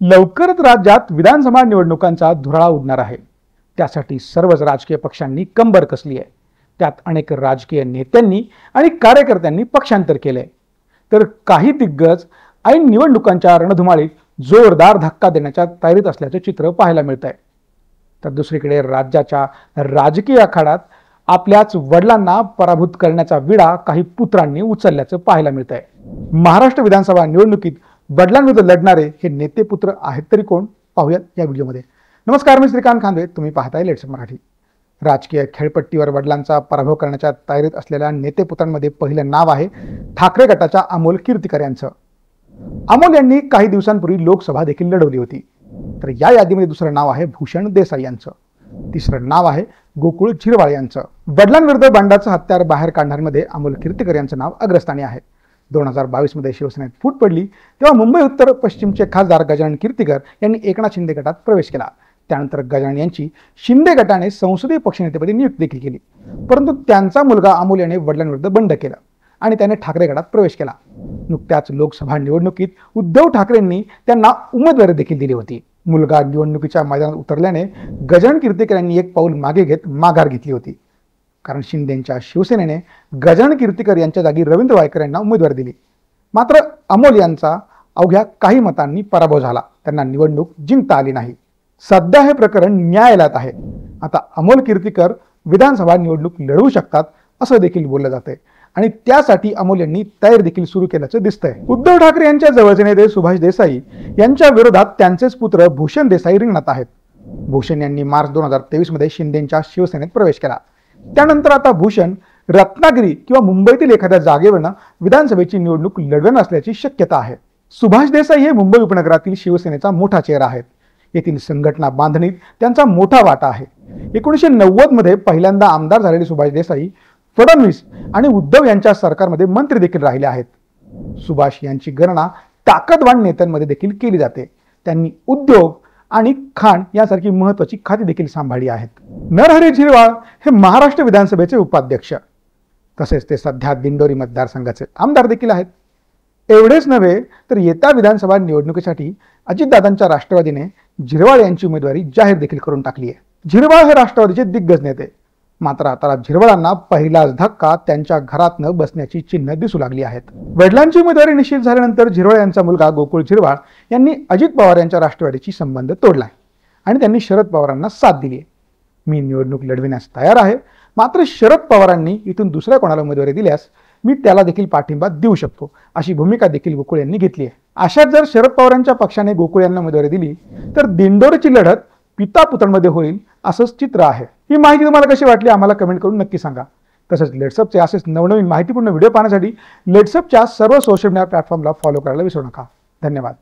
लवकरच राज्यात विधानसभा निवडणुकांचा धुराळा उडणार आहे। त्यासाठी सर्वच राजकीय पक्षांनी कंबर कसली आहे। त्यात अनेक राजकीय नेत्यांनी आणि कार्यकर्त्यांनी पक्षांतर केले, तर काही दिग्गज ऐन निवडणुकांच्या रणधुमाळीत जोरदार धक्का देण्याच्या तयारीत असल्याचे चित्र पाहायला मिळत आहे। तर दुसरीकडे राज्याच्या राजकीय आखाड्यात आपल्याच वडिलांना पराभूत करण्याचा विडा काही पुत्रांनी उचलल्याचं पाहायला मिळत आहे। महाराष्ट्र विधानसभा निवडणुकीत वडिलांविरुद्ध लढणारे हे नेते पुत्र आहेत तरी कोण, पाहूयात या व्हिडिओमध्ये। नमस्कार, मी श्रीकांत खांदवे, तुम्ही पाहताय लेट्सअप मराठी। राजकीय खेळपट्टीवर वडिलांचा पराभव करण्याच्या तयारीत असलेल्या नेते पुत्रांमध्ये पहिलं नाव आहे ठाकरे गटाच्या अमोल कीर्तीकर यांचं। अमोल यांनी काही दिवसांपूर्वी लोकसभा देखील लढवली होती। तर या यादीमध्ये दुसरं नाव आहे भूषण देसाई यांचं, तिसरं नाव आहे गोकुळ झिरवाळ यांचं। वडिलांविरुद्ध बंडाचं हत्यार बाहेर काढणाऱ्यांमध्ये अमोल कीर्तीकर यांचं नाव अग्रस्थानी आहे। 2022 मध्ये शिवसेनेत फूट पडली तेव्हा मुंबई उत्तर पश्चिमचे खासदार गजानन कीर्तीकर यांनी एकनाथ शिंदे गटात प्रवेश केला। त्यानंतर गजानन यांची शिंदे गटाने संसदीय पक्षनेतेपदी नियुक्ती देखील केली, परंतु त्यांचा मुलगा अमोल याने वडिलांविरुद्ध बंड केला आणि त्याने ठाकरे गटात प्रवेश केला। नुकत्याच लोकसभा निवडणुकीत उद्धव ठाकरेंनी त्यांना उमेदवारी देखील दिली होती। मुलगा निवडणुकीच्या मैदानात उतरल्याने गजानन कीर्तीकर यांनी एक पाऊल मागे घेत माघार घेतली होती, कारण शिंदेच्या शिवसेनेने गजानन कीर्तीकर यांच्या जागी रवींद्र वायकर यांना उमेदवारी दिली। मात्र अमोल यांचा अवघ्या काही मतांनी पराभव झाला, त्यांना निवडणूक जिंकता आली नाही। सध्या हे प्रकरण न्यायालयात आहे। आता अमोल कीर्तीकर विधानसभा निवडणूक लढवू शकतात असं देखील बोललं जातंय आणि त्यासाठी अमोल यांनी तयारी देखील सुरू केल्याचं दिसतंय। उद्धव ठाकरे यांच्या जवळचे नेते सुभाष देसाई यांच्या विरोधात त्यांचेच पुत्र भूषण देसाई रिंगणात आहेत। भूषण यांनी मार्च 2023 मध्ये शिंदेच्या शिवसेनेत प्रवेश केला। त्यानंतर आता भूषण रत्नागिरी किंवा मुंबईतील एखाद्या जागेवरनं विधानसभेची निवडणूक लढवणार असल्याची शक्यता आहे। सुभाष देसाई हे मुंबई उपनगरातील शिवसेनेचा मोठा चेहरा आहेत। येथील संघटना बांधणीत त्यांचा मोठा वाटा आहे। 1990 मध्ये पहिल्यांदा आमदार झालेले सुभाष देसाई फडणवीस आणि उद्धव यांच्या सरकारमध्ये मंत्री देखील राहिले आहेत। सुभाष यांची गणना ताकदवान नेत्यांमध्ये देखील केली जाते। त्यांनी उद्योग आणि खाण यासारखी महत्त्वाची खाती देखील सांभाळली आहेत। नरहरी झिरवाळ हे महाराष्ट्र विधानसभेचे उपाध्यक्ष, तसेच ते सध्या दिंडोरी मतदारसंघाचे आमदार देखील आहेत। एवढेच नव्हे तर येत्या विधानसभा निवडणुकीसाठी अजितदादांच्या राष्ट्रवादीने झिरवाळ यांची उमेदवारी जाहीर देखील करून टाकली आहे। झिरवाळ हे राष्ट्रवादीचे दिग्गज नेते, मात्र आता झिरवाळांना पहिलाच धक्का त्यांच्या घरात न बसण्याची चिन्ह दिसू लागली आहेत। वडिलांची उमेदवारी निश्चित झाल्यानंतर झिरवाळ यांचा मुलगा गोकुळ झिरवाळ यांनी अजित पवार यांच्या राष्ट्रवादीशी संबंध तोडलाय आणि त्यांनी शरद पवारांना साथ दिली आहे। मी निवडणूक लढविण्यास तयार आहे, मात्र शरद पवारांनी इथून दुसऱ्या कोणाला उमेदवारी दिल्यास मी त्याला देखील पाठिंबा देऊ शकतो, अशी भूमिका देखील गोकुळ यांनी घेतली आहे। अशात जर शरद पवारांच्या पक्षाने गोकुळ यांना उमेदवारी दिली तर दिंडोरीची लढत पिता पुत्रांमध्ये होईल असंच चित्र आहे। ही माहिती तुम्हाला कशी वाटली आम्हाला कमेंट करून नक्की सांगा। तसंच लेट्सअपचे असेच नवनवीन माहितीपूर्ण व्हिडिओ पाहण्यासाठी लेट्सअपच्या सर्व सोशल मीडिया प्लॅटफॉर्मला फॉलो करायला विसरू नका। धन्यवाद।